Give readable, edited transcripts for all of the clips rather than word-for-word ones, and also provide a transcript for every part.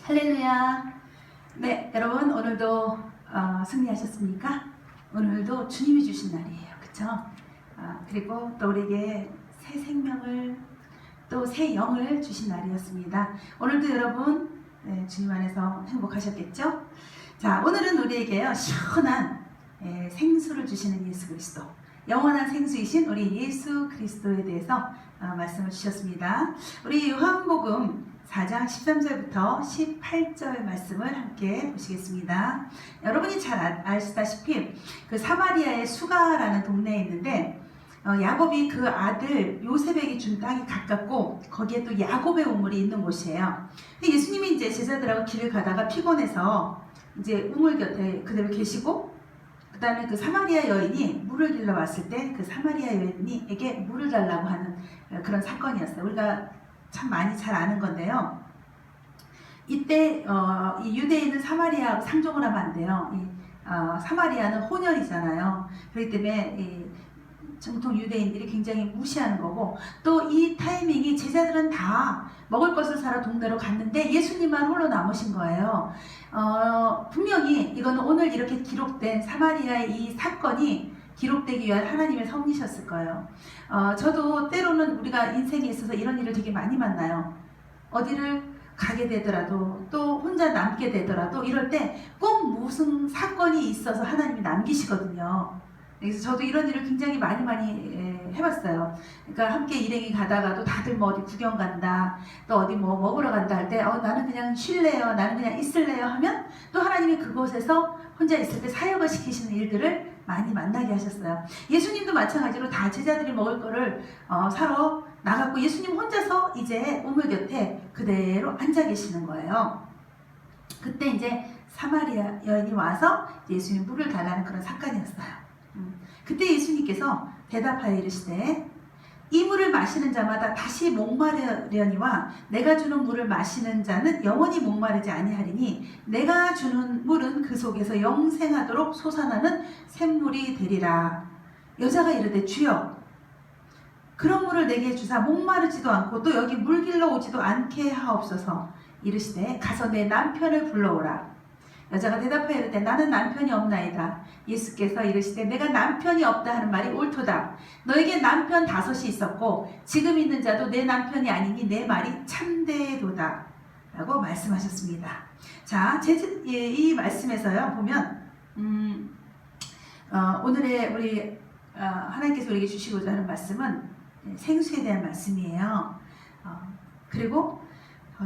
할렐루야. 네, 여러분 오늘도 승리하셨습니까? 오늘도 주님이 주신 날이에요. 그쵸? 그리고 또 우리에게 새 생명을 또 새 영을 주신 날이었습니다. 오늘도 여러분 주님 안에서 행복하셨겠죠? 자, 오늘은 우리에게요 시원한 생수를 주시는 예수 그리스도, 영원한 생수이신 우리 예수 그리스도에 대해서 말씀을 주셨습니다. 우리 요한복음 4장 13절부터 18절 말씀을 함께 보시겠습니다. 여러분이 잘 아시다시피 그 사마리아의 수가라는 동네에 있는데 야곱이 그 아들 요셉에게 준 땅이 가깝고 거기에 또 야곱의 우물이 있는 곳이에요. 근데 예수님이 이제 제자들하고 길을 가다가 피곤해서 이제 우물 곁에 그대로 계시고, 그 다음에 그 사마리아 여인이 물을 길러 왔을 때 그 사마리아 여인에게 물을 달라고 하는 그런 사건이었어요. 우리가 참 많이 잘 아는 건데요. 이때 이 유대인은 사마리아 상종을 하면 안 돼요. 사마리아는 혼혈이잖아요. 그렇기 때문에 정통 유대인들이 굉장히 무시하는 거고, 또 이 타이밍이 제자들은 다 먹을 것을 사러 동네로 갔는데 예수님만 홀로 남으신 거예요. 분명히 이거는 오늘 이렇게 기록된 사마리아의 이 사건이 기록되기 위한 하나님의 섭리셨을 거예요. 저도 때로는 우리가 인생에 있어서 이런 일을 되게 많이 만나요. 어디를 가게 되더라도 또 혼자 남게 되더라도 이럴 때 꼭 무슨 사건이 있어서 하나님이 남기시거든요. 그래서 저도 이런 일을 굉장히 많이 해봤어요. 그러니까 함께 일행이 가다가도 다들 뭐 어디 구경 간다, 또 어디 뭐 먹으러 간다 할 때 나는 그냥 쉴래요, 나는 그냥 있을래요 하면 또 하나님이 그곳에서 혼자 있을 때 사역을 시키시는 일들을 많이 만나게 하셨어요. 예수님도 마찬가지로 다 제자들이 먹을 거를 사러 나갔고 예수님 혼자서 이제 우물 곁에 그대로 앉아 계시는 거예요. 그때 이제 사마리아 여인이 와서 예수님 물을 달라는 그런 사건이었어요. 그때 예수님께서 대답하여 이르시되 이 물을 마시는 자마다 다시 목마르려니와 내가 주는 물을 마시는 자는 영원히 목마르지 아니하리니 내가 주는 물은 그 속에서 영생하도록 솟아나는 샘물이 되리라. 여자가 이르되 주여 그런 물을 내게 주사 목마르지도 않고 또 여기 물 길러 오지도 않게 하옵소서. 이르시되 가서 내 남편을 불러오라. 여자가 대답하여 이르되 나는 남편이 없나이다. 예수께서 이르시되 내가 남편이 없다 하는 말이 옳도다. 너에게 남편 5이 있었고 지금 있는 자도 내 남편이 아니니 내 말이 참되도다 라고 말씀하셨습니다. 자, 이 말씀에서요 보면 오늘의 우리 하나님께서 우리에게 주시고자 하는 말씀은 생수에 대한 말씀이에요. 그리고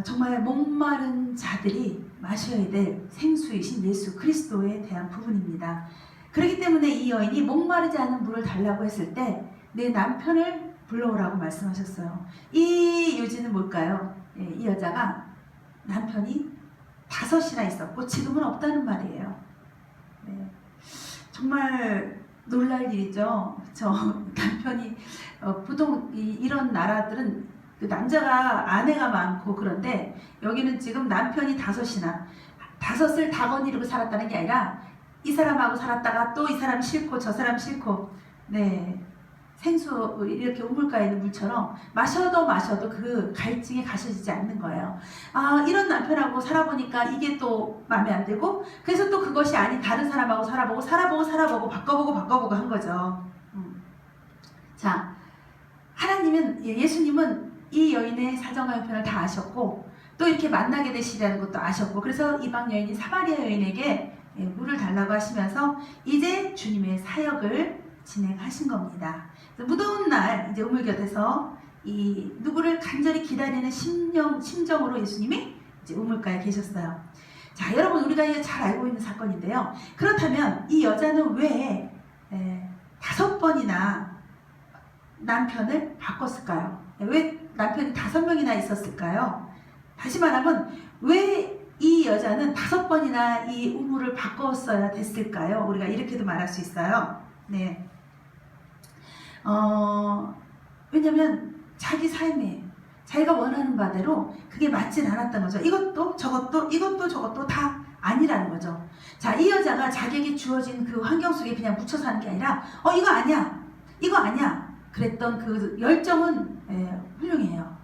정말 목마른 자들이 마셔야 될 생수이신 예수 그리스도에 대한 부분입니다. 그렇기 때문에 이 여인이 목마르지 않은 물을 달라고 했을 때 내 남편을 불러오라고 말씀하셨어요. 이 요지는 뭘까요? 이 여자가 남편이 5이나 있었고 지금은 없다는 말이에요. 네. 정말 놀랄 일이죠. 남편이 보통 이런 나라들은 그 남자가 아내가 많고 그런데 여기는 지금 남편이 5을 다 거느리고 살았다는 게 아니라 이 사람하고 살았다가 또 이 사람 싫고 저 사람 싫고, 네, 생수 이렇게 우물가에 있는 물처럼 마셔도 그 갈증이 가셔지지 않는 거예요. 이런 남편하고 살아보니까 이게 또 마음에 안 들고 그래서 또 그것이 아닌 다른 사람하고 살아보고 바꿔보고 한 거죠. 자, 하나님은 예수님은 이 여인의 사정과 형편을 다 아셨고 또 이렇게 만나게 되시리라는 것도 아셨고 그래서 이방 여인이 사마리아 여인에게 물을 달라고 하시면서 이제 주님의 사역을 진행하신 겁니다. 무더운 날 이제 우물 곁에서 이 누구를 간절히 기다리는 심정으로 예수님이 이제 우물가에 계셨어요. 자, 여러분 우리가 잘 알고 있는 사건인데요. 그렇다면 이 여자는 왜 5번이나 남편을 바꿨을까요? 왜 남편이 5명이나 있었을까요? 다시 말하면 왜 이 여자는 5번이나 이 우물을 바꿨어야 됐을까요? 우리가 이렇게도 말할 수 있어요. 네. 왜냐면 자기 삶에 자기가 원하는 바대로 그게 맞진 않았던 거죠. 이것도 저것도 다 아니라는 거죠. 자, 이 여자가 자기에게 주어진 그 환경 속에 그냥 묻혀 사는 게 아니라 이거 아니야 그랬던 그 열정은 훌륭해요.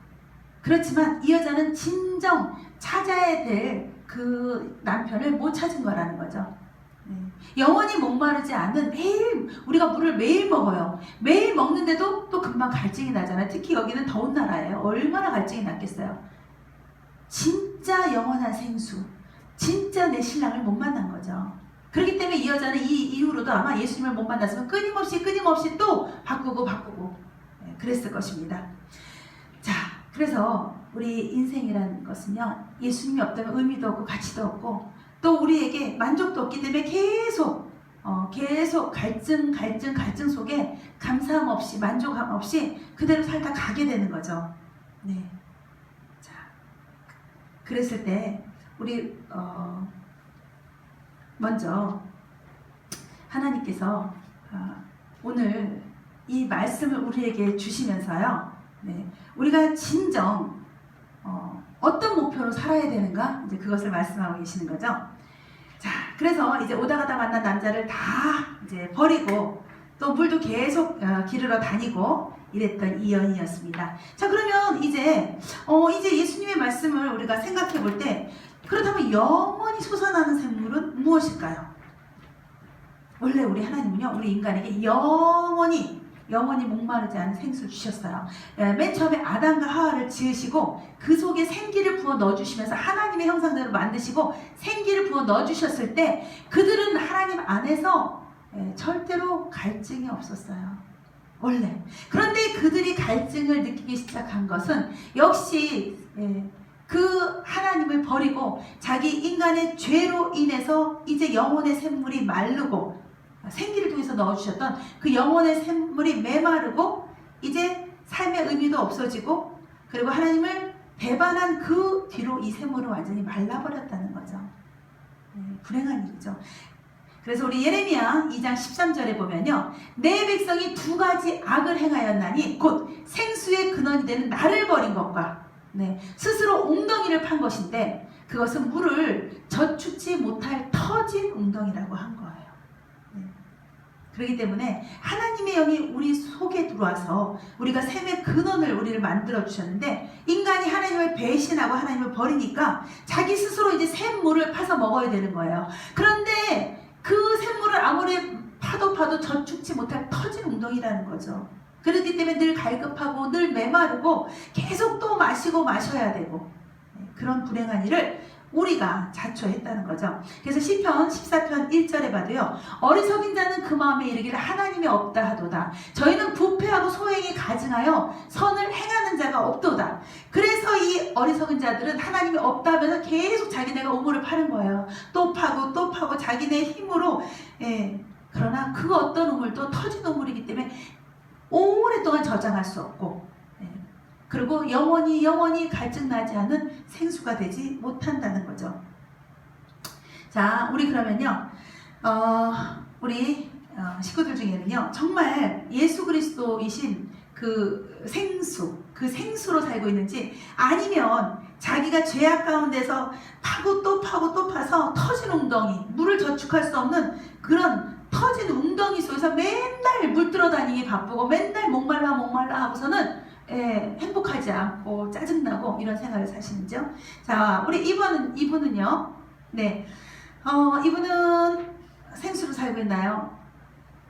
그렇지만 이 여자는 진정 찾아야 될 그 남편을 못 찾은 거라는 거죠. 네. 영원히 목마르지 않은 매일 우리가 물을 매일 먹어요. 매일 먹는데도 또 금방 갈증이 나잖아요. 특히 여기는 더운 나라예요. 얼마나 갈증이 났겠어요. 진짜 영원한 생수, 진짜 내 신랑을 못 만난 거죠. 그렇기 때문에 이 여자는 이 이후로도 아마 예수님을 못 만났으면 끊임없이 또 바꾸고 그랬을 것입니다. 자, 그래서 우리 인생이라는 것은요, 예수님이 없다면 의미도 없고 가치도 없고 또 우리에게 만족도 없기 때문에 계속 갈증 속에 감사함 없이 만족함 없이 그대로 살다 가게 되는 거죠. 네. 자, 그랬을 때 우리 먼저 하나님께서 오늘 이 말씀을 우리에게 주시면서요, 네, 우리가 진정 어떤 목표로 살아야 되는가, 이제 그것을 말씀하고 계시는 거죠. 자, 그래서 이제 오다 가다 만난 남자를 다 이제 버리고 또 물도 계속 기르러 다니고 이랬던 이 여인이었습니다. 자, 그러면 이제 예수님의 말씀을 우리가 생각해 볼 때, 그렇다면 영원히 솟아나는 샘물은 무엇일까요? 원래 우리 하나님은요, 우리 인간에게 영원히 목마르지 않은 생수를 주셨어요. 맨 처음에 아담과 하와를 지으시고 그 속에 생기를 부어 넣어주시면서 하나님의 형상대로 만드시고 생기를 부어 넣어주셨을 때 그들은 하나님 안에서 절대로 갈증이 없었어요. 원래. 그런데 그들이 갈증을 느끼기 시작한 것은 역시 그 하나님을 버리고 자기 인간의 죄로 인해서 이제 영혼의 샘물이 마르고 생기를 통해서 넣어주셨던 그 영혼의 샘물이 메마르고 이제 삶의 의미도 없어지고 그리고 하나님을 배반한 그 뒤로 이 샘물은 완전히 말라버렸다는 거죠. 불행한 일이죠. 그래서 우리 예레미야 2장 13절에 보면요, 내 백성이 두 가지 악을 행하였나니 곧 생수의 근원이 되는 나를 버린 것과 스스로 웅덩이를 판 것인데 그것은 물을 저축지 못할 터진 웅덩이라고 한 거예요. 그렇기 때문에 하나님의 영이 우리 속에 들어와서 우리가 샘의 근원을 우리를 만들어 주셨는데 인간이 하나님을 배신하고 하나님을 버리니까 자기 스스로 이제 샘물을 파서 먹어야 되는 거예요. 그런데 그 샘물을 아무리 파도 저축지 못할 터진 웅덩이라는 거죠. 그렇기 때문에 늘 갈급하고 늘 메마르고 계속 또 마시고 마셔야 되고 그런 불행한 일을 우리가 자초했다는 거죠. 그래서 시편 14편 1절에 봐도요, 어리석인 자는 그 마음에 이르기를 하나님이 없다 하도다. 저희는 부패하고 소행이 가증하여 선을 행하는 자가 없도다. 그래서 이 어리석은 자들은 하나님이 없다 하면서 계속 자기네가 우물을 파는 거예요. 또 파고 자기네 힘으로. 그러나 그 어떤 우물도 터진 우물이기 때문에 오랫동안 저장할 수 없고 그리고 영원히 갈증나지 않은 생수가 되지 못한다는 거죠. 자, 우리 그러면요, 우리 식구들 중에는요, 정말 예수 그리스도이신 그 생수로 살고 있는지, 아니면 자기가 죄악 가운데서 파고 또 파서 터진 웅덩이, 물을 저축할 수 없는 그런 터진 웅덩이 속에서 맨날 물 들어다니기 바쁘고 맨날 목말라 하고서는 행복하지 않고 짜증나고 이런 생활을 사시는죠. 자, 우리 이분은요, 이분은 생수로 살고 있나요?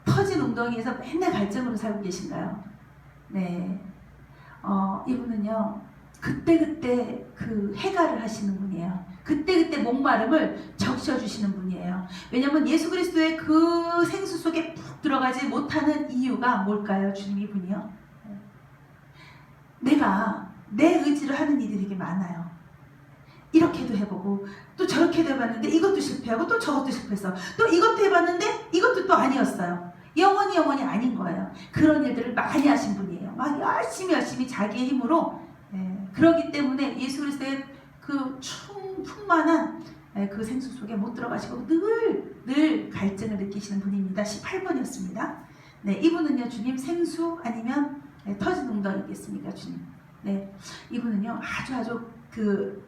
터진 웅덩이에서 맨날 갈증으로 살고 계신가요? 네. 이분은요, 그때 그 해갈을 하시는 분이에요. 그때 목마름을 적셔주시는 분이에요. 왜냐면 예수 그리스도의 그 생수 속에 푹 들어가지 못하는 이유가 뭘까요? 주님 이분이요. 내가 내 의지를 하는 일이 되게 많아요. 이렇게도 해보고 또 저렇게도 해봤는데 이것도 실패하고 또 저것도 실패했어. 또 이것도 해봤는데 이것도 또 아니었어요. 영원히 아닌 거예요. 그런 일들을 많이 하신 분이에요. 막 열심히 자기의 힘으로. 그러기 때문에 예수 그리스도의 그 충만한 그 생수 속에 못 들어가시고 늘 갈증을 느끼시는 분입니다. 18번이었습니다. 이분은요, 주님 생수 아니면 터진 웅덩이겠습니까, 주님? 이분은요, 아주 그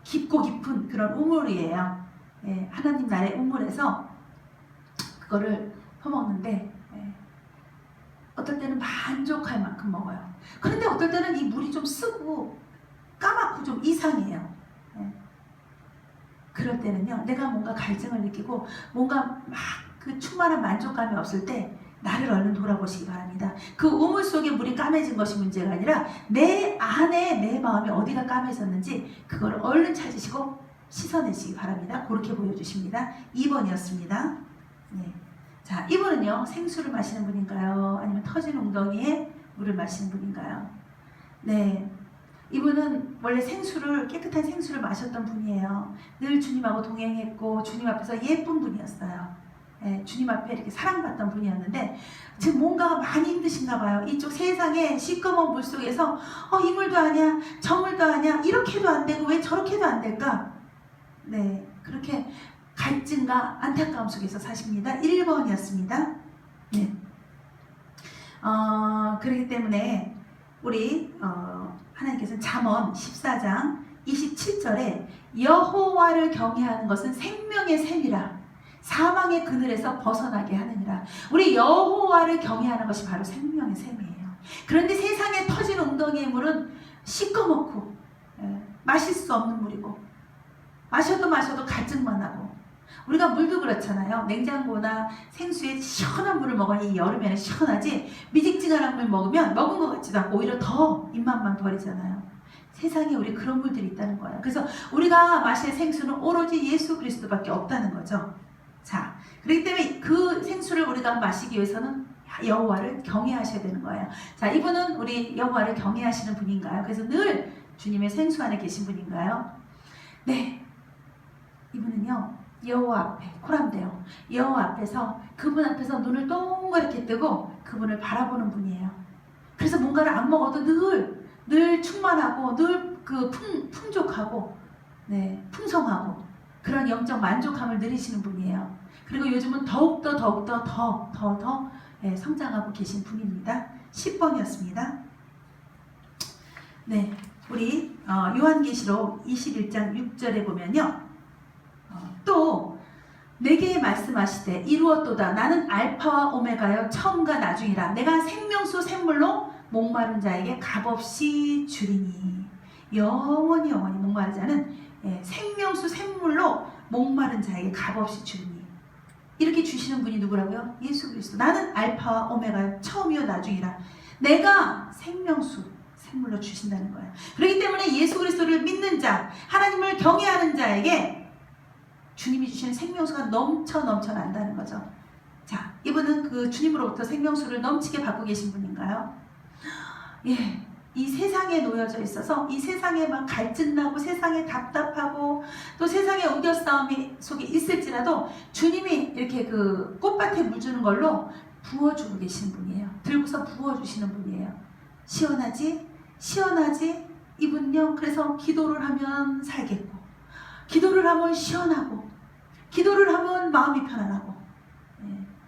깊고 깊은 그런 우물이에요. 하나님 나라의 우물에서 그거를 퍼먹는데 어떨 때는 만족할 만큼 먹어요. 그런데 어떨 때는 이 물이 좀 쓰고 까맣고 좀 이상해요. 그럴 때는요, 내가 뭔가 갈증을 느끼고 뭔가 막 그 충만한 만족감이 없을 때 나를 얼른 돌아보시기 바랍니다. 그 우물 속에 물이 까매진 것이 문제가 아니라 내 안에 내 마음이 어디가 까매졌는지 그걸 얼른 찾으시고 씻어내시기 바랍니다. 그렇게 보여주십니다. 2번이었습니다. 네. 자, 이분은요, 생수를 마시는 분인가요? 아니면 터진 웅덩이에 물을 마시는 분인가요? 네. 이분은 원래 깨끗한 생수를 마셨던 분이에요. 늘 주님하고 동행했고 주님 앞에서 예쁜 분이었어요. 네, 주님 앞에 이렇게 사랑받던 분이었는데 지금 뭔가가 많이 힘드신가 봐요. 이쪽 세상에 시꺼먼 물 속에서 이 물도 아니야, 저 물도 아니야, 이렇게도 안 되고 왜 저렇게도 안 될까? 네, 그렇게 갈증과 안타까움 속에서 사십니다. 1번이었습니다. 네. 그렇기 때문에 우리 하나님께서는 잠언 14장 27절에 여호와를 경외하는 것은 생명의 샘이라 사망의 그늘에서 벗어나게 하느니라. 우리 여호와를 경외하는 것이 바로 생명의 샘이에요. 그런데 세상에 터진 웅덩이의 물은 시꺼멓고 마실 수 없는 물이고 마셔도 갈증만 나고 우리가 물도 그렇잖아요. 냉장고나 생수에 시원한 물을 먹어야 이 여름에는 시원하지 미직지근한 물 먹으면 먹은 것 같지도 않고 오히려 더 입맛만 버리잖아요. 세상에 우리 그런 물들이 있다는 거예요. 그래서 우리가 마실 생수는 오로지 예수 그리스도밖에 없다는 거죠. 자, 그렇기 때문에 그 생수를 우리가 마시기 위해서는 여호와를 경외하셔야 되는 거예요. 자, 이분은 우리 여호와를 경외하시는 분인가요? 그래서 늘 주님의 생수 안에 계신 분인가요? 네, 이분은요 여호와 앞에 코람데오 여호와 앞에서 그분 앞에서 눈을 동그랗게 뜨고 그분을 바라보는 분이에요. 그래서 뭔가를 안 먹어도 늘 충만하고 늘 그 풍족하고 네, 풍성하고 그런 영적 만족함을 누리시는 분이에요. 그리고 요즘은 더욱더 성장하고 계신 분입니다. 10번이었습니다. 네, 우리 요한계시록 21장 6절에 보면요. 또 내게 말씀하시되 이루었도다. 나는 알파와 오메가여 처음과 나중이라. 내가 생명수 샘물로 목마른 자에게 값없이 주리니. 영원히 목마르지 않은 생명수 샘물로 목마른 자에게 값없이 주리니. 이렇게 주시는 분이 누구라고요? 예수 그리스도. 나는 알파와 오메가여 처음이요 나중이라. 내가 생명수 샘물로 주신다는 거예요. 그렇기 때문에 예수 그리스도를 믿는 자, 하나님을 경외하는 자에게 주님이 주시는 생명수가 넘쳐 난다는 거죠. 자, 이분은 그 주님으로부터 생명수를 넘치게 받고 계신 분인가요? 예, 이 세상에 놓여져 있어서 이 세상에 막 갈증나고 세상에 답답하고 또 세상에 우겨싸움이 속에 있을지라도 주님이 이렇게 그 꽃밭에 물 주는 걸로 부어주고 계신 분이에요. 들고서 부어주시는 분이에요. 시원하지? 이분요. 그래서 기도를 하면 살겠고 기도를 하면 시원하고 기도를 하면 마음이 편안하고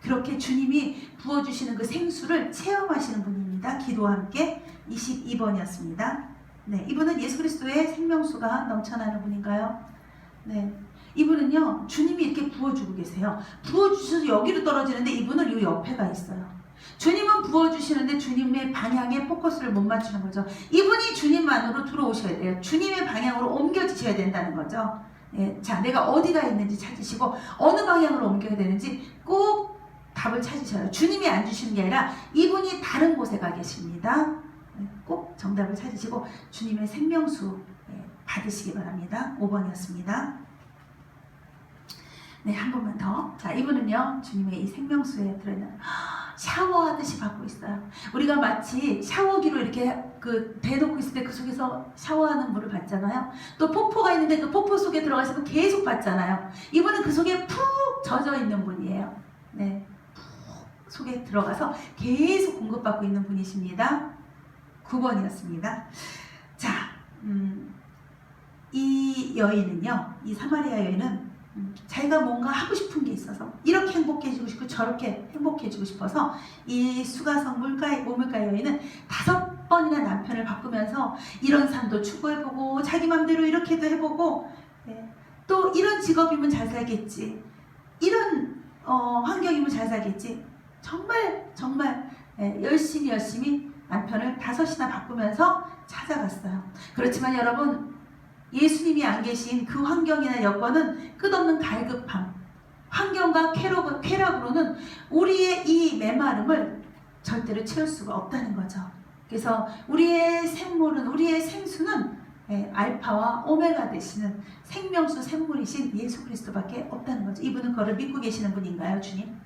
그렇게 주님이 부어주시는 그 생수를 체험하시는 분입니다. 기도와 함께 22번이었습니다. 네, 이분은 예수 그리스도의 생명수가 넘쳐나는 분인가요? 네, 이분은요 주님이 이렇게 부어주고 계세요. 부어주셔서 여기로 떨어지는데 이분은 이 옆에가 있어요. 주님은 부어주시는데 주님의 방향에 포커스를 못 맞추는 거죠. 이분이 주님 안으로 들어오셔야 돼요. 주님의 방향으로 옮겨지셔야 된다는 거죠. 예, 자, 내가 어디가 있는지 찾으시고 어느 방향으로 옮겨야 되는지 꼭 답을 찾으셔요. 주님이 안 주시는 게 아니라 이분이 다른 곳에 가 계십니다. 꼭 정답을 찾으시고 주님의 생명수 받으시기 바랍니다. 5번이었습니다. 네, 한 번만 더. 자, 이분은요 주님의 이 생명수에 들어있는 샤워하듯이 받고 있어요. 우리가 마치 샤워기로 이렇게 그 대놓고 있을 때 그 속에서 샤워하는 물을 받잖아요. 또 폭포가 있는데 그 폭포 속에 들어가시면 계속 받잖아요. 이분은 그 속에 푹 젖어 있는 분이에요. 네, 푹 속에 들어가서 계속 공급받고 있는 분이십니다. 9번이었습니다. 자, 이 여인은요, 이 사마리아 여인은 자기가 뭔가 하고 싶은 게 있어서 이렇게 행복해지고 싶고 저렇게 행복해지고 싶어서 이 수가성 모물가 여인은 5번이나 남편을 바꾸면서 이런 삶도 추구해보고 자기 맘대로 이렇게도 해보고 또 이런 직업이면 잘 살겠지, 이런 환경이면 잘 살겠지, 정말 열심히 남편을 5이나 바꾸면서 찾아갔어요. 그렇지만 여러분, 예수님이 안 계신 그 환경이나 여건은 끝없는 갈급함, 환경과 쾌락으로는 우리의 이 메마름을 절대로 채울 수가 없다는 거죠. 그래서 우리의 생물은, 우리의 생수는 알파와 오메가 되시는 생명수 생물이신 예수 그리스도밖에 없다는 거죠. 이분은 그거를 믿고 계시는 분인가요, 주님?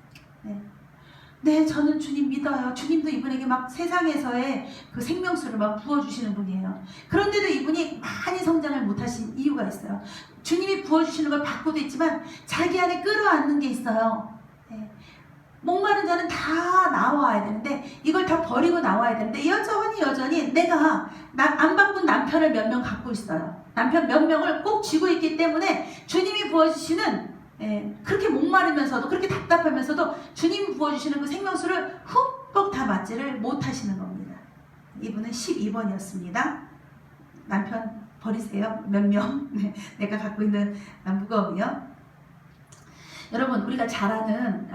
네, 저는 주님 믿어요. 주님도 이분에게 막 세상에서의 그 생명수를 막 부어주시는 분이에요. 그런데도 이분이 많이 성장을 못하신 이유가 있어요. 주님이 부어주시는 걸 받고도 있지만 자기 안에 끌어안는 게 있어요. 목마른 자는 다 나와야 되는데 이걸 다 버리고 나와야 되는데 여전히 내가 안 바꾼 남편을 몇 명 갖고 있어요. 남편 몇 명을 꼭 쥐고 있기 때문에 주님이 부어주시는 그렇게 목마르면서도 그렇게 답답하면서도 주님이 부어주시는 그 생명수를 흠뻑 다 맞지를 못하시는 겁니다. 이분은 12번이었습니다. 남편 버리세요. 몇 명. 내가 갖고 있는 무거움이요. 여러분, 우리가 잘 아는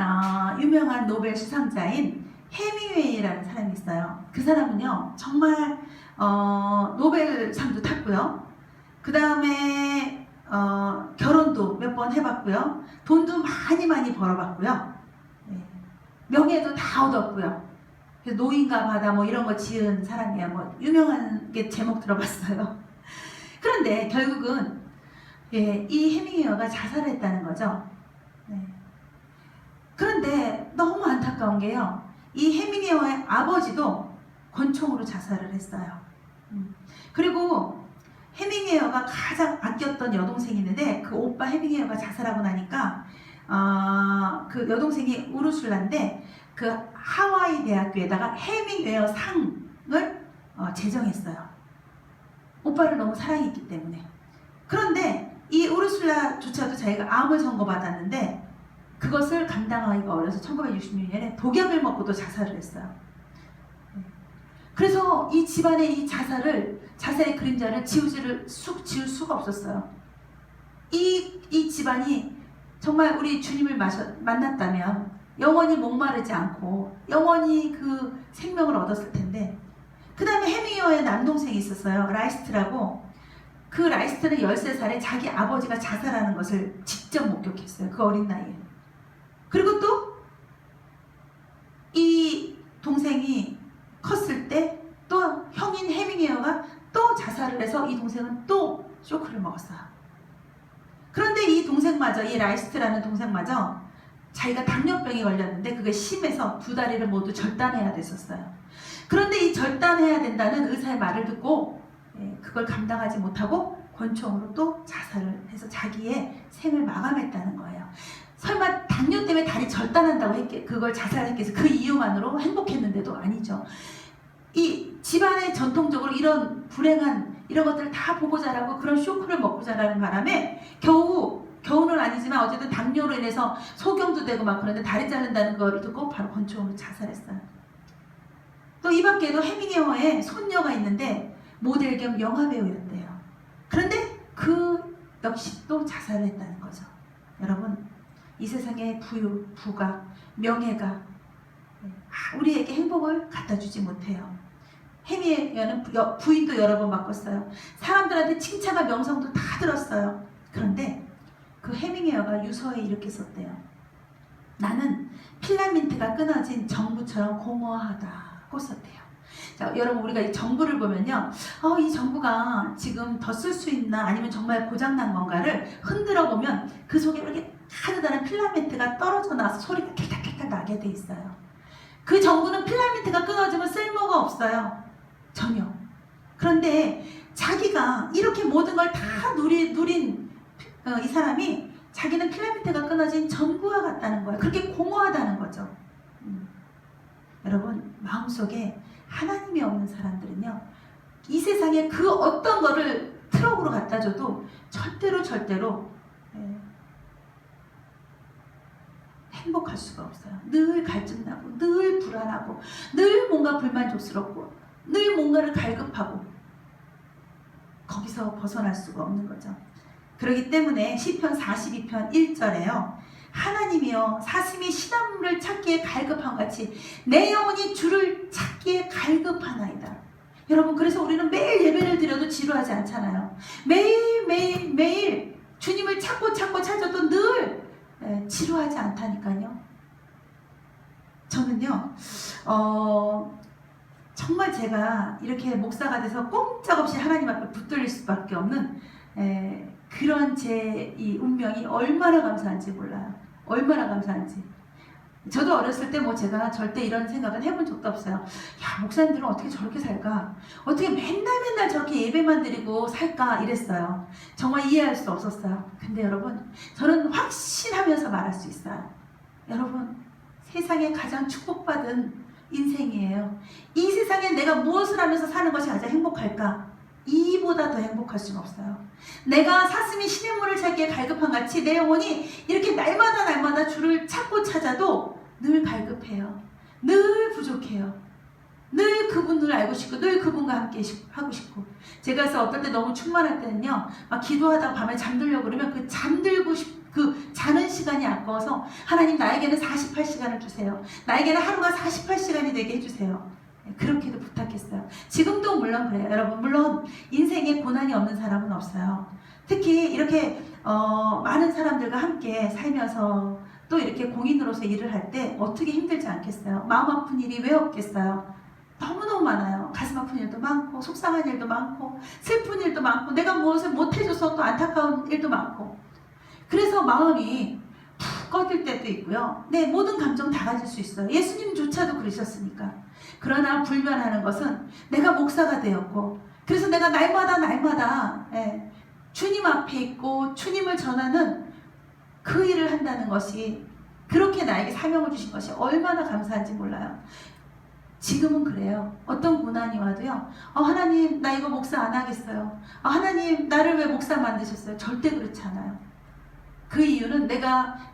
유명한 노벨 수상자인 해밍웨이라는 사람이 있어요. 그 사람은요 정말 노벨상도 탔고요. 그 다음에 결혼도 몇 번 해봤고요. 돈도 많이 벌어봤고요. 명예도 다 얻었고요. 노인과 바다 뭐 이런 거 지은 사람이에요. 뭐 유명한 게 제목 들어봤어요. 그런데 결국은 이 해밍웨이가 자살했다는 거죠. 그런데 너무 안타까운 게요. 이 해밍웨이의 아버지도 권총으로 자살을 했어요. 그리고 해밍웨이가 가장 아꼈던 여동생이 있는데 그 오빠 해밍웨이가 자살하고 나니까 그 여동생이 우르술라인데 그 하와이 대학교에다가 해밍웨이 상을 제정했어요. 오빠를 너무 사랑했기 때문에. 그런데 이 우르술라조차도 자기가 암을 선고받았는데 그것을 감당하기가 어려서 1966년에 독약을 먹고도 자살을 했어요. 그래서 이 집안의 이 자살의 그림자를 지울 수가 없었어요. 이 집안이 정말 우리 주님을 만났다면 영원히 목마르지 않고 영원히 그 생명을 얻었을 텐데, 그 다음에 해밍웨이의 남동생이 있었어요. 라이스트라고. 그 라이스트는 13살에 자기 아버지가 자살하는 것을 직접 목격했어요. 그 어린 나이에. 그리고 또 이 동생이 컸을 때 또 형인 해밍웨이가 또 자살을 해서 이 동생은 또 쇼크를 먹었어요. 그런데 이 동생마저, 이 라이스트라는 동생마저 자기가 당뇨병이 걸렸는데 그게 심해서 두 다리를 모두 절단해야 됐었어요. 그런데 이 절단해야 된다는 의사의 말을 듣고 그걸 감당하지 못하고 권총으로 또 자살을 해서 자기의 생을 마감했다는 거예요. 설마 당뇨 때문에 다리 절단한다고 그걸 자살했기 위해서 그 이유만으로 행복했는데도 아니죠. 이 집안에 전통적으로 이런 불행한 이런 것들을 다 보고 자라고 그런 쇼크를 먹고 자라는 바람에 겨우는 아니지만 어쨌든 당뇨로 인해서 소경도 되고 막 그런데 다리 자른다는 걸 듣고 바로 권총으로 자살했어요. 또 이 밖에도 해밍웨이의 손녀가 있는데 모델 겸 영화배우였대요. 그런데 그 역시 또 자살을 했다는 거죠. 여러분, 이 세상의 부가, 명예가 우리에게 행복을 갖다 주지 못해요. 해밍웨이는 부인도 여러 번 바꿨어요. 사람들한테 칭찬과 명성도 다 들었어요. 그런데 그 해밍웨이가 유서에 이렇게 썼대요. 나는 필라멘트가 끊어진 정부처럼 공허하다고 썼대요. 자, 여러분, 우리가 이 정부를 보면요, 이 정부가 지금 더 쓸 수 있나 아니면 정말 고장난 건가를 흔들어 보면 그 속에 이렇게 가느다란 필라멘트가 떨어져 나와서 소리가 캘칵캘칵 나게 돼 있어요. 그 정부는 필라멘트가 끊어지면 쓸모가 없어요. 전혀. 그런데 자기가 이렇게 모든 걸 다 누린 이 사람이 자기는 필라멘트가 끊어진 전부와 같다는 거예요. 그렇게 공허하다는 거죠. 여러분, 마음속에 하나님이 없는 사람들은요, 이 세상에 그 어떤 거를 트럭으로 갖다 줘도 절대로 행복할 수가 없어요. 늘 갈증나고 늘 불안하고 늘 뭔가 불만족스럽고 늘 뭔가를 갈급하고 거기서 벗어날 수가 없는 거죠. 그렇기 때문에 시편 42편 1절에요. 하나님이여, 사슴이 시냇물을 찾기에 갈급한 같이 내 영혼이 주를 찾기에 갈급하나이다. 여러분, 그래서 우리는 매일 예배를 드려도 지루하지 않잖아요. 매일 주님을 찾고 찾아도 늘 지루하지 않다니까요. 저는요, 정말 제가 이렇게 목사가 돼서 꼼짝없이 하나님 앞에 붙들릴 수밖에 없는 그런 제 이 운명이 얼마나 감사한지 몰라요. 얼마나 감사한지. 저도 어렸을 때 뭐 제가 절대 이런 생각은 해본 적도 없어요. 야, 목사님들은 어떻게 저렇게 살까? 어떻게 맨날 저렇게 예배만 드리고 살까? 이랬어요. 정말 이해할 수 없었어요. 근데 여러분, 저는 확신하면서 말할 수 있어요. 여러분, 세상에 가장 축복받은 인생이에요. 이 세상에 내가 무엇을 하면서 사는 것이 가장 행복할까? 이보다 더 행복할 수는 없어요. 내가 사슴이 신의 문을 찾기에 갈급한 같이 내 영혼이 이렇게 날마다 주를 찾고 찾아도 늘 갈급해요. 늘 부족해요. 늘 그분을 알고 싶고 늘 그분과 함께 하고 싶고. 제가 그래서 어떨 때 너무 충만할 때는요, 막 기도하다가 밤에 잠들려고 그러면 그 자는 시간이 아까워서 하나님, 나에게는 48시간을 주세요. 나에게는 하루가 48시간이 되게 해주세요. 그렇게도 부탁했어요. 지금도 물론 그래요. 여러분, 물론 인생에 고난이 없는 사람은 없어요. 특히 이렇게 많은 사람들과 함께 살면서 또 이렇게 공인으로서 일을 할 때 어떻게 힘들지 않겠어요? 마음 아픈 일이 왜 없겠어요? 너무너무 많아요. 가슴 아픈 일도 많고, 속상한 일도 많고, 슬픈 일도 많고, 내가 무엇을 못해줘서 또 안타까운 일도 많고. 그래서 마음이 푹 꺼질 때도 있고요. 네, 모든 감정 다 가질 수 있어요. 예수님조차도 그러셨으니까. 그러나 불변하는 것은 내가 목사가 되었고, 그래서 내가 날마다 주님 앞에 있고 주님을 전하는 그 일을 한다는 것이, 그렇게 나에게 사명을 주신 것이 얼마나 감사한지 몰라요. 지금은 그래요. 어떤 고난이 와도요, 하나님, 나 이거 목사 안 하겠어요. 하나님, 나를 왜 목사 만드셨어요? 절대 그렇지 않아요. 그 이유는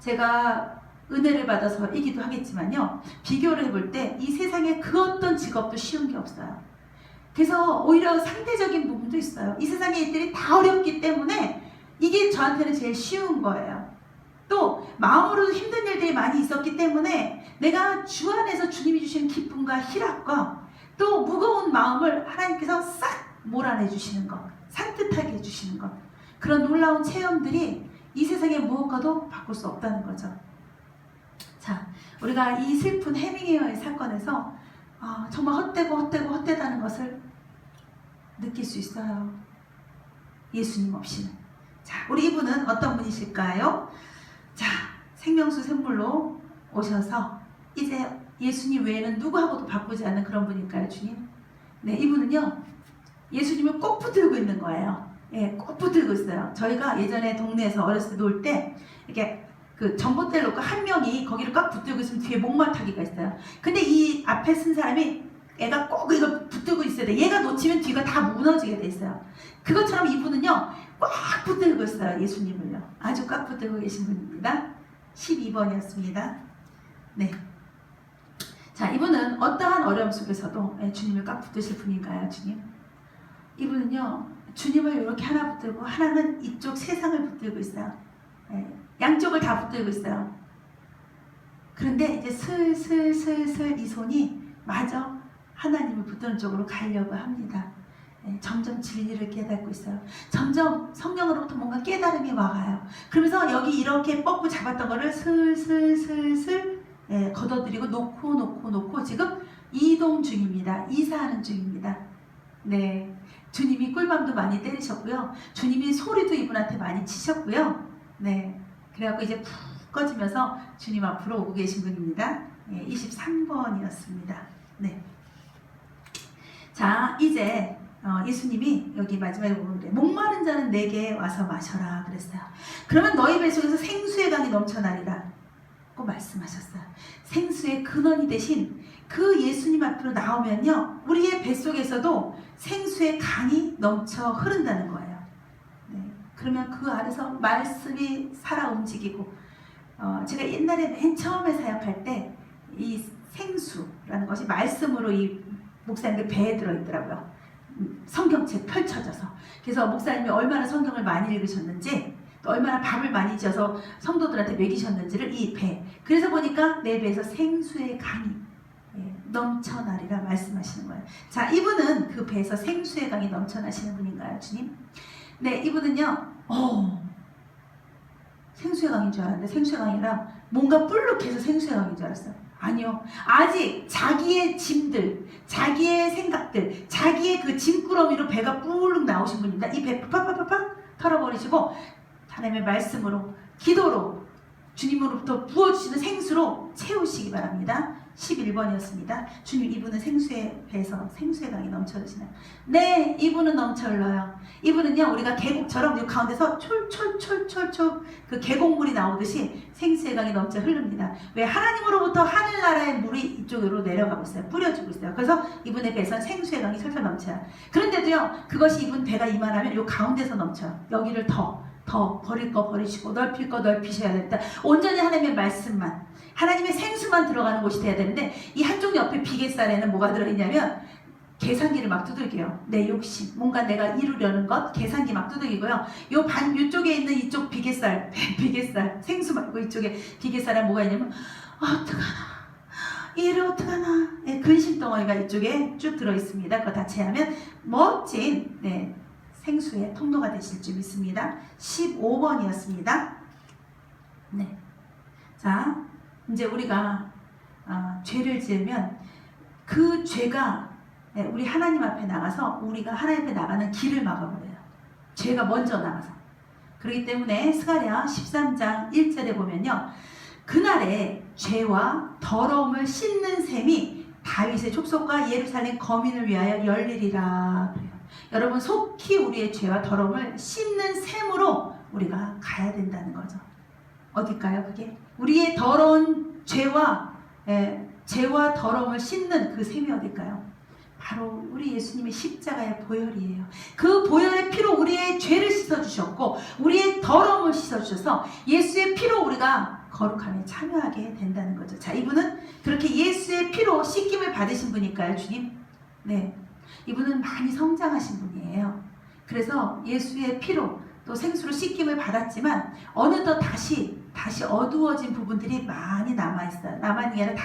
제가 은혜를 받아서이기도 하겠지만요, 비교를 해볼 때 이 세상에 그 어떤 직업도 쉬운 게 없어요. 그래서 오히려 상대적인 부분도 있어요. 이 세상의 일들이 다 어렵기 때문에 이게 저한테는 제일 쉬운 거예요. 또 마음으로도 힘든 일들이 많이 있었기 때문에 내가 주 안에서 주님이 주신 기쁨과 희락과 또 무거운 마음을 하나님께서 싹 몰아내 주시는 것, 산뜻하게 해주시는 것, 그런 놀라운 체험들이 이 세상의 무엇과도 바꿀 수 없다는 거죠. 자, 우리가 이 슬픈 해밍웨어의 사건에서 정말 헛되다는 것을 느낄 수 있어요. 예수님 없이는. 자, 우리 이분은 어떤 분이실까요? 자, 생명수 샘물로 오셔서 이제 예수님 외에는 누구하고도 바꾸지 않는 그런 분일까요, 주님? 네, 이분은요, 예수님을 꼭 붙들고 있는 거예요. 예, 꼭 붙들고 있어요. 저희가 예전에 동네에서 어렸을 때 놀 때 이렇게 그 전봇대를 놓고 한 명이 거기를 꽉 붙들고 있으면 뒤에 목마타기가 있어요. 근데 이 앞에 쓴 사람이 애가 꼭 이걸 붙들고 있어야 돼. 얘가 놓치면 뒤가 다 무너지게 돼 있어요. 그것처럼 이분은요, 꽉 붙들고 있어요. 예수님을요. 아주 꽉 붙들고 계신 분입니다. 12번이었습니다. 네. 자, 이분은 어떠한 어려움 속에서도 주님을 꽉 붙드실 분인가요, 주님? 이분은요, 주님을 이렇게 하나 붙들고 하나는 이쪽 세상을 붙들고 있어요. 양쪽을 다 붙들고 있어요. 그런데 이제 슬슬 이 손이 마저 하나님을 붙드는 쪽으로 가려고 합니다. 점점 진리를 깨닫고 있어요. 점점 성령으로부터 뭔가 깨달음이 와가요. 그러면서 여기 이렇게 뻗고 잡았던 거를 슬슬 걷어들이고 놓고 지금 이동 중입니다. 이사하는 중입니다. 네, 주님이 꿀밤도 많이 때리셨고요. 주님이 소리도 이분한테 많이 치셨고요. 네, 그래갖고 이제 푹 꺼지면서 주님 앞으로 오고 계신 분입니다. 23번이었습니다. 네. 자, 이제 예수님이 여기 마지막에 보면 그래, 목마른 자는 내게 와서 마셔라 그랬어요. 그러면 너희 뱃속에서 생수의 강이 넘쳐나리라 고 말씀하셨어요. 생수의 근원이 되신 그 예수님 앞으로 나오면요, 우리의 뱃속에서도 생수의 강이 넘쳐 흐른다는 거예요. 네. 그러면 그 안에서 말씀이 살아 움직이고, 제가 옛날에 맨 처음에 사역할 때 이 생수라는 것이 말씀으로 이 목사님들 배에 들어있더라고요. 성경책 펼쳐져서. 그래서 목사님이 얼마나 성경을 많이 읽으셨는지, 또 얼마나 밥을 많이 지어서 성도들한테 먹이셨는지를 이 배, 그래서 보니까 내 배에서 생수의 강이 넘쳐나리라 말씀하시는 거예요. 자, 이분은 그 배에서 생수의 강이 넘쳐나시는 분인가요, 주님? 네, 이분은요. 생수의 강인 줄 알았는데 생수의 강이 아니라 뭔가 불룩해서 생수의 강인 줄 알았어요. 아니요. 아직 자기의 짐들, 자기의 생각들, 자기의 그 짐꾸러미로 배가 불룩 나오신 분입니다. 이 배 팍팍팍팍 털어버리시고 하나님의 말씀으로, 기도로, 주님으로부터 부어주시는 생수로 채우시기 바랍니다. 11번이었습니다. 주님, 이분은 생수의 배에서 생수의 강이 넘쳐르시나요? 네, 이분은 넘쳐 흘러요. 이분은요, 우리가 계곡처럼 이 가운데서 촐촐촐촐촐 그 계곡물이 나오듯이 생수의 강이 넘쳐 흐릅니다. 왜? 하나님으로부터 하늘나라의 물이 이쪽으로 내려가고 있어요. 뿌려지고 있어요. 그래서 이분의 배에선 생수의 강이 철철 넘쳐요. 그런데도요, 그것이 이분 배가 이만하면 이 가운데서 넘쳐요. 여기를 더 버릴 거 버리시고 넓힐 거 넓히셔야 된다. 온전히 하나님의 말씀만, 하나님의 생수만 들어가는 곳이 돼야 되는데, 이 한쪽 옆에 비계살에는 뭐가 들어있냐면 계산기를 막 두들겨요. 내 욕심, 뭔가 내가 이루려는 것, 계산기 막 두들기고요. 이쪽에 있는 이쪽 비계살 생수 말고 이쪽에 비계살에 뭐가 있냐면 어떡하나, 이를 어떡하나, 네, 근심 덩어리가 이쪽에 쭉 들어있습니다. 그거 다 제하면 멋진 생수의 통로가 되실 줄 믿습니다. 15번이었습니다. 네. 자, 이제 우리가 죄를 지으면 그 죄가 우리 하나님 앞에 나가서 우리가 하나님 앞에 나가는 길을 막아버려요. 죄가 먼저 나가서. 그렇기 때문에 스가랴 13장 1절에 보면요, 그날에 죄와 더러움을 씻는 셈이 다윗의 족속과 예루살렘 거민을 위하여 열리리라. 여러분, 속히 우리의 죄와 더러움을 씻는 셈으로 우리가 가야 된다는 거죠. 어딜까요, 그게? 우리의 더러운 죄와 더러움을 씻는 그 셈이 어딜까요? 바로 우리 예수님의 십자가의 보혈이에요. 그 보혈의 피로 우리의 죄를 씻어주셨고, 우리의 더러움을 씻어주셔서 예수의 피로 우리가 거룩함에 참여하게 된다는 거죠. 자, 이분은 그렇게 예수의 피로 씻김을 받으신 분일까요, 주님? 네. 이분은 많이 성장하신 분이에요. 그래서 예수의 피로 또 생수로 씻김을 받았지만 어느덧 다시 어두워진 부분들이 많이 남아있어요. 남아있는 게 아니라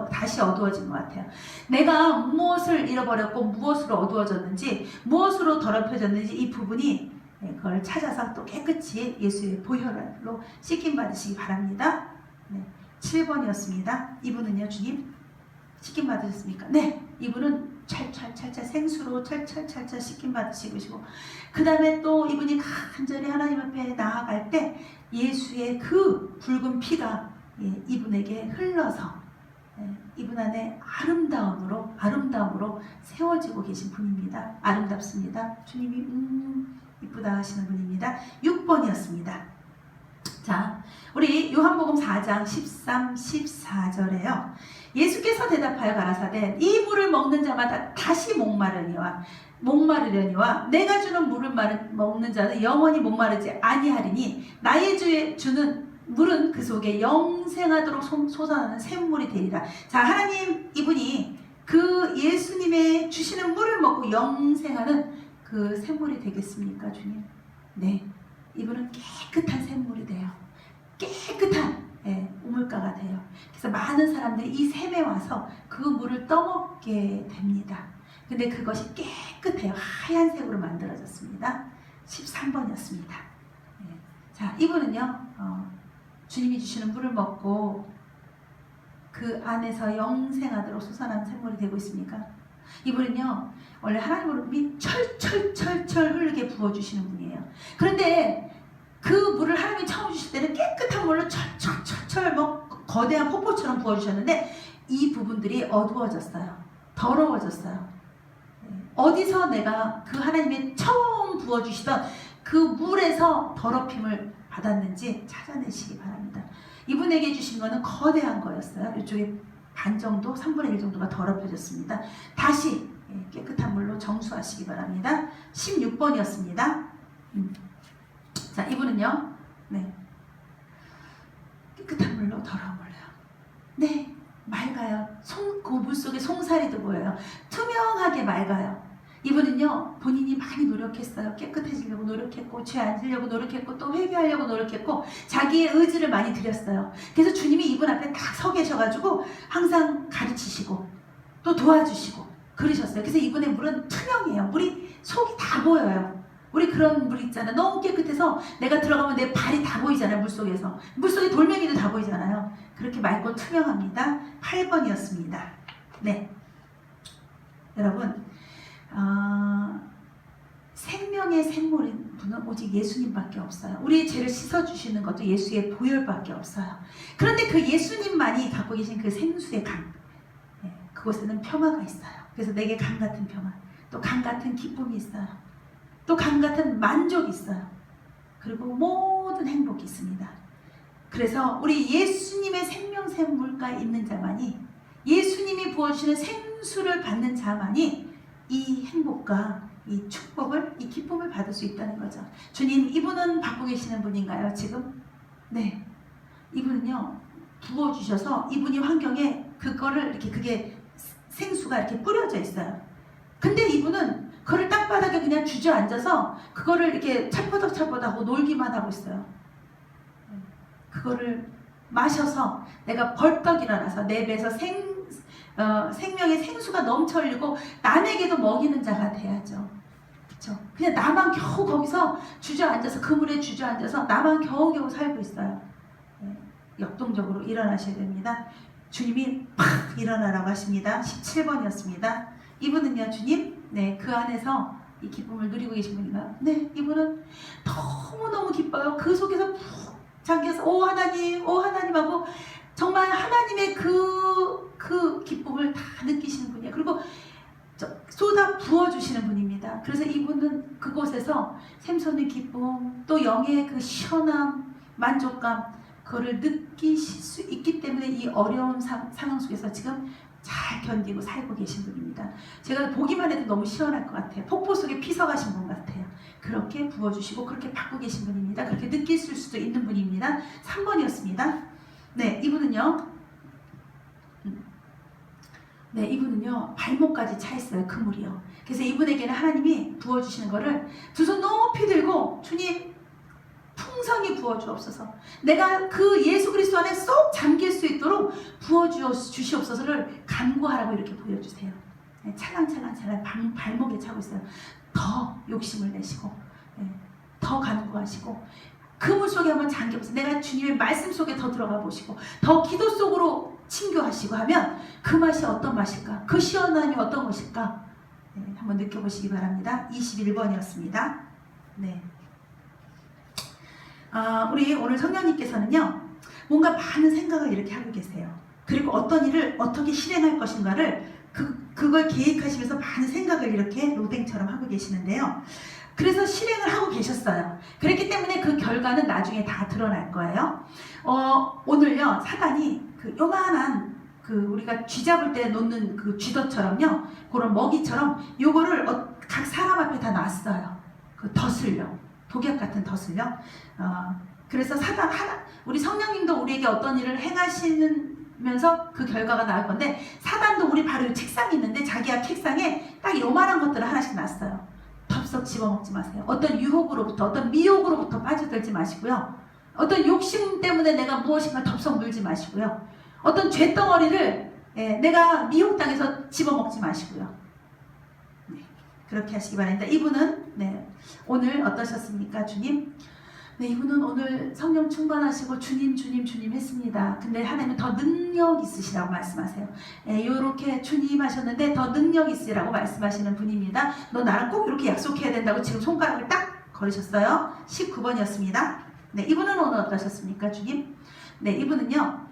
다시 어두워진 것 같아요. 내가 무엇을 잃어버렸고 무엇으로 어두워졌는지, 무엇으로 더럽혀졌는지 이 부분이 그걸 찾아서 또 깨끗이 예수의 보혈로 씻김 받으시기 바랍니다. 네, 7번이었습니다. 이분은요, 주님 씻김 받으셨습니까? 네, 이분은 찰찰 생수로 찰찰 씻김 받으시고, 그 다음에 또 이분이 간절히 하나님 앞에 나아갈 때 예수의 그 붉은 피가 이분에게 흘러서 이분 안에 아름다움으로 세워지고 계신 분입니다. 아름답습니다. 주님이 이쁘다 하시는 분입니다. 6번이었습니다. 자, 우리 요한복음 4장 13, 14절에요. 예수께서 대답하여 가라사대 이 물을 먹는 자마다 다시 목마르려니와 내가 주는 물을 먹는 자는 영원히 목마르지 아니하리니 나의 주는 물은 그 속에 영생하도록 솟아나는 샘물이 되리라. 자, 하나님 이분이 그 예수님의 주시는 물을 먹고 영생하는 그 샘물이 되겠습니까, 주님? 네, 이분은 깨끗한 샘물이 돼요. 깨끗한 우물가가 돼요. 그래서 많은 사람들이 이 샘에 와서 그 물을 떠먹게 됩니다. 근데 그것이 깨끗해요. 하얀색으로 만들어졌습니다. 13번이었습니다. 자, 이분은요, 주님이 주시는 물을 먹고 그 안에서 영생하도록 솟아나는 샘물이 되고 있습니까? 이분은요, 원래 하나님으로 철철 흐르게 부어주시는 분이에요. 그런데 그 물을 하나님이 처음 주실 때는 깨끗한 물로 철철 거대한 폭포처럼 부어주셨는데 이 부분들이 어두워졌어요. 더러워졌어요. 어디서 내가 그 하나님이 처음 부어주시던 그 물에서 더럽힘을 받았는지 찾아내시기 바랍니다. 이분에게 주신 거는 거대한 거였어요. 이쪽에 반 정도, 3분의 1 정도가 더럽혀졌습니다. 다시 깨끗한 물로 정수하시기 바랍니다. 16번이었습니다. 자, 이분은요, 깨끗한 물로 더러운 물로요. 네, 맑아요. 그 물 속에 송사리도 보여요. 투명하게 맑아요. 이분은요, 본인이 많이 노력했어요. 깨끗해지려고 노력했고, 죄 안 지려고 노력했고, 또 회개하려고 노력했고, 자기의 의지를 많이 드렸어요. 그래서 주님이 이분 앞에 딱 서 계셔가지고 항상 가르치시고, 또 도와주시고 그러셨어요. 그래서 이분의 물은 투명해요. 물이 속이 다 보여요. 우리 그런 물 있잖아. 너무 깨끗해서 내가 들어가면 내 발이 다 보이잖아요. 물속에서. 물속에 돌멩이도 다 보이잖아요. 그렇게 맑고 투명합니다. 8번이었습니다. 네, 여러분 생명의 샘물인 분은 오직 예수님밖에 없어요. 우리의 죄를 씻어주시는 것도 예수의 보혈밖에 없어요. 그런데 그 예수님만이 갖고 계신 그 생수의 강, 그곳에는 평화가 있어요. 그래서 내게 강 같은 평화, 또 강 같은 기쁨이 있어요. 또 강 같은 만족이 있어요. 그리고 모든 행복이 있습니다. 그래서 우리 예수님의 생명샘 물가에 있는 자만이, 예수님이 부어주시는 생수를 받는 자만이 이 행복과 이 축복을, 이 기쁨을 받을 수 있다는 거죠. 주님, 이분은 받고 계시는 분인가요, 지금? 네. 이분은요, 부어주셔서 이분이 환경에 그거를 이렇게, 그게 생수가 이렇게 뿌려져 있어요. 근데 이분은 그거를 땅바닥에 그냥 주저앉아서 그거를 이렇게 찰퍼덕찰퍼덕하고 놀기만 하고 있어요. 그거를 마셔서 내가 벌떡 일어나서 내 배에서 생명의 생수가 넘쳐 흘리고 남에게도 먹이는 자가 돼야죠. 그렇죠? 그냥 나만 겨우 거기서 주저앉아서, 그 물에 주저앉아서 나만 겨우겨우 살고 있어요. 역동적으로 일어나셔야 됩니다. 주님이 팍 일어나라고 하십니다. 17번이었습니다. 이분은요, 주님, 네, 그 안에서 이 기쁨을 누리고 계신 분인가요? 네, 이분은 너무너무 기뻐요. 그 속에서 푹 잠겨서 오 하나님 하고 정말 하나님의 그 기쁨을 다 느끼시는 분이에요. 그리고 쏟아 부어주시는 분입니다. 그래서 이분은 그곳에서 샘솟는 기쁨, 또 영의 그 시원함, 만족감, 그거를 느끼실 수 있기 때문에 이 어려운 상황 속에서 지금 잘 견디고 살고 계신 분입니다. 제가 보기만 해도 너무 시원할 것 같아요. 폭포 속에 피서가신 분 같아요. 그렇게 부어주시고 그렇게 받고 계신 분입니다. 그렇게 느끼실 수도 있는 분입니다. 3번이었습니다. 네, 이분은요 발목까지 차 있어요. 그 물이요. 그래서 이분에게는 하나님이 부어주시는 거를 두 손 높이 들고, 주님 풍성히 부어주옵소서, 내가 그 예수 그리스도 안에 쏙 잠길 수 있도록 부어주시옵소서를 간구하라고 이렇게 보여주세요. 찰랑찰랑 발목에 차고 있어요. 더 욕심을 내시고, 더 간구하시고, 그 물 속에 한번 잠겨보세요. 내가 주님의 말씀 속에 더 들어가 보시고, 더 기도 속으로 친교하시고 하면 그 맛이 어떤 맛일까? 그 시원함이 어떤 것일까? 한번 느껴보시기 바랍니다. 21번이었습니다. 네. 우리 오늘 성령님께서는요, 뭔가 많은 생각을 이렇게 하고 계세요. 그리고 어떤 일을 어떻게 실행할 것인가를 그걸 계획하시면서 많은 생각을 이렇게 로댕처럼 하고 계시는데요. 그래서 실행을 하고 계셨어요. 그렇기 때문에 그 결과는 나중에 다 드러날 거예요. 오늘요, 사단이 그 요만한 우리가 쥐 잡을 때 놓는 그 쥐덫처럼요, 그런 먹이처럼 요거를 각 사람 앞에 다 놨어요. 그 덫을요. 독약 같은 덫을요. 그래서 우리 성령님도 우리에게 어떤 일을 행하시면서 그 결과가 나올 건데, 사단도 우리 바로 책상이 있는데 자기야 책상에 딱 요만한 것들을 하나씩 놨어요. 덥석 집어먹지 마세요. 어떤 유혹으로부터, 어떤 미혹으로부터 빠져들지 마시고요. 어떤 욕심 때문에 내가 무엇인가 덥석 물지 마시고요. 어떤 죄덩어리를 내가 미혹당해서 집어먹지 마시고요. 네, 그렇게 하시기 바랍니다. 이분은 오늘 어떠셨습니까, 주님? 네, 이분은 오늘 성령 충만하시고 주님 했습니다. 근데 하나님은 더 능력 있으시라고 말씀하세요. 이렇게 주님 하셨는데 더 능력 있으라고 말씀하시는 분입니다. 너 나랑 꼭 이렇게 약속해야 된다고 지금 손가락을 딱 걸으셨어요. 19번이었습니다. 네, 이분은 오늘 어떠셨습니까, 주님? 네, 이분은요,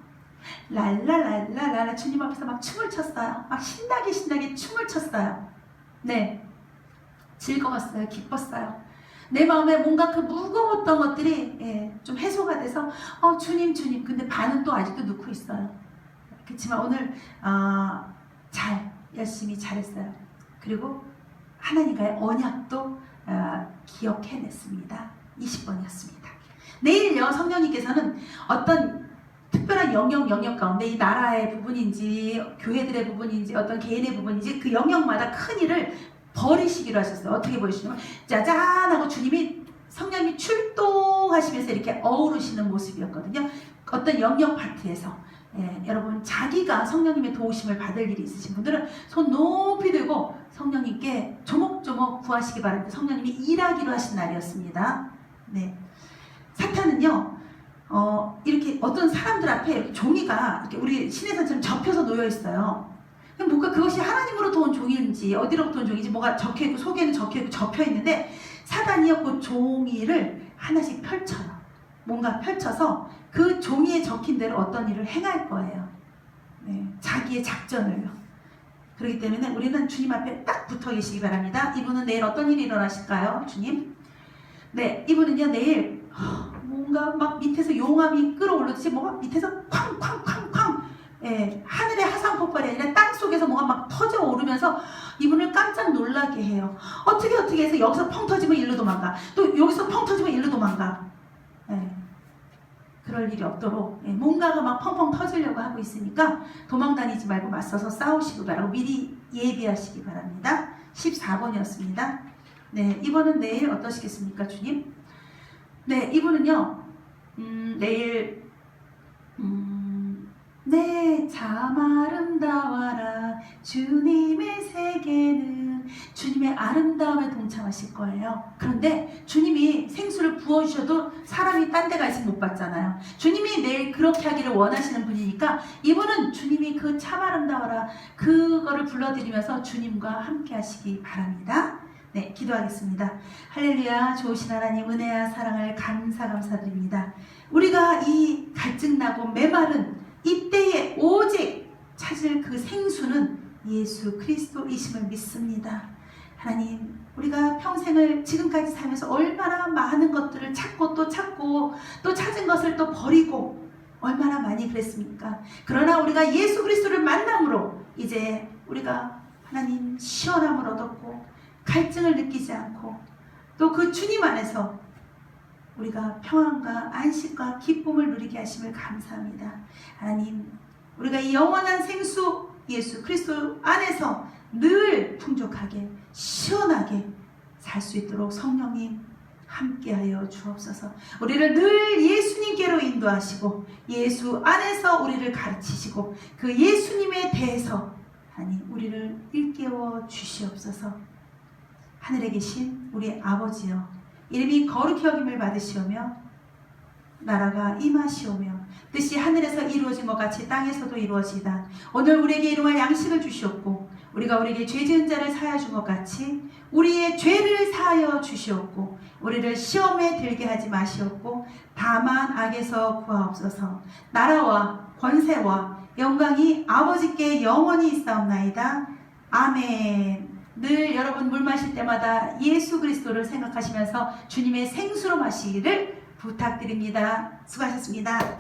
랄랄랄랄라 주님 앞에서 막 춤을 췄어요. 막 신나게 춤을 췄어요. 네, 즐거웠어요. 기뻤어요. 내 마음에 뭔가 그 무거웠던 것들이 좀 해소가 돼서 주님 근데 반은 또 아직도 넣고 있어요. 그렇지만 오늘 열심히 잘했어요. 그리고 하나님과의 언약도 기억해냈습니다. 20번이었습니다. 내일요, 성령님께서는 어떤 특별한 영역 가운데, 이 나라의 부분인지 교회들의 부분인지 어떤 개인의 부분인지 그 영역마다 큰 일을 버리시기로 하셨어요. 어떻게 버리시냐면 짜잔 하고 성령님이 출동하시면서 이렇게 어우르시는 모습이었거든요. 어떤 영역 파트에서 여러분 자기가 성령님의 도우심을 받을 일이 있으신 분들은 손 높이 들고 성령님께 조목조목 구하시기 바랍니다. 성령님이 일하기로 하신 날이었습니다. 네. 사탄은요, 이렇게 어떤 사람들 앞에 이렇게 종이가 이렇게 우리 신해산처럼 접혀서 놓여 있어요. 뭔가 그것이 하나님으로부터 온 종인지 어디로부터 온 종인지 뭐가 적혀있고 속에는 적혀있고 접혀있는데 사단이요 그 종이를 하나씩 펼쳐요. 뭔가 펼쳐서 그 종이에 적힌 대로 어떤 일을 행할 거예요. 네, 자기의 작전을요. 그렇기 때문에 우리는 주님 앞에 딱 붙어 계시기 바랍니다. 이분은 내일 어떤 일이 일어나실까요? 주님? 네, 이분은요 내일 뭔가 막 밑에서 용암이 끌어올르듯이 뭐가 밑에서 쾅쾅쾅쾅 하늘의 화산 폭발이 아니라 땅 속에서 뭐가 막 터져 오르면서 이분을 깜짝 놀라게 해요. 어떻게 해서 여기서 펑 터지면 일로 도망가. 또 여기서 펑 터지면 일로 도망가. 그럴 일이 없도록 뭔가가 막 펑펑 터지려고 하고 있으니까 도망다니지 말고 맞서서 싸우시기 바라고 미리 예비하시기 바랍니다. 14번이었습니다. 네, 이번은 내일 어떠시겠습니까, 주님? 네, 이분은요 내일 내 참 아름다워라 주님의 세계는 주님의 아름다움에 동참하실 거예요. 그런데 주님이 생수를 부어주셔도 사람이 딴 데 가 있으면 못 받잖아요. 주님이 내일 그렇게 하기를 원하시는 분이니까 이분은 주님이 그 참 아름다워라 그거를 불러드리면서 주님과 함께 하시기 바랍니다. 네, 기도하겠습니다. 할렐루야. 좋으신 하나님 은혜와 사랑을 감사드립니다. 우리가 이 갈증나고 메마른 이때에 오직 찾을 그 생수는 예수 그리스도이심을 믿습니다. 하나님, 우리가 평생을 지금까지 살면서 얼마나 많은 것들을 찾고 또 찾은 것을 또 버리고 얼마나 많이 그랬습니까? 그러나 우리가 예수 그리스도를 만남으로 이제 우리가 하나님 시원함을 얻었고 갈증을 느끼지 않고 또 그 주님 안에서 우리가 평안과 안식과 기쁨을 누리게 하심을 감사합니다. 하나님, 우리가 이 영원한 생수 예수 그리스도 안에서 늘 풍족하게 시원하게 살 수 있도록 성령님 함께하여 주옵소서. 우리를 늘 예수님께로 인도하시고 예수 안에서 우리를 가르치시고 그 예수님에 대해서 하나님 우리를 일깨워 주시옵소서. 하늘에 계신 우리 아버지여, 이름이 거룩히 여김을 받으시오며 나라가 임하시오며 뜻이 하늘에서 이루어진 것 같이 땅에서도 이루어지다. 오늘 우리에게 일용할 양식을 주시옵고 우리가 우리에게 죄 지은 자를 사하여 준 것 같이 우리의 죄를 사하여 주시옵고 우리를 시험에 들게 하지 마시옵고 다만 악에서 구하옵소서. 나라와 권세와 영광이 아버지께 영원히 있사옵나이다. 아멘. 늘 여러분 물 마실 때마다 예수 그리스도를 생각하시면서 주님의 생수로 마시기를 부탁드립니다. 수고하셨습니다.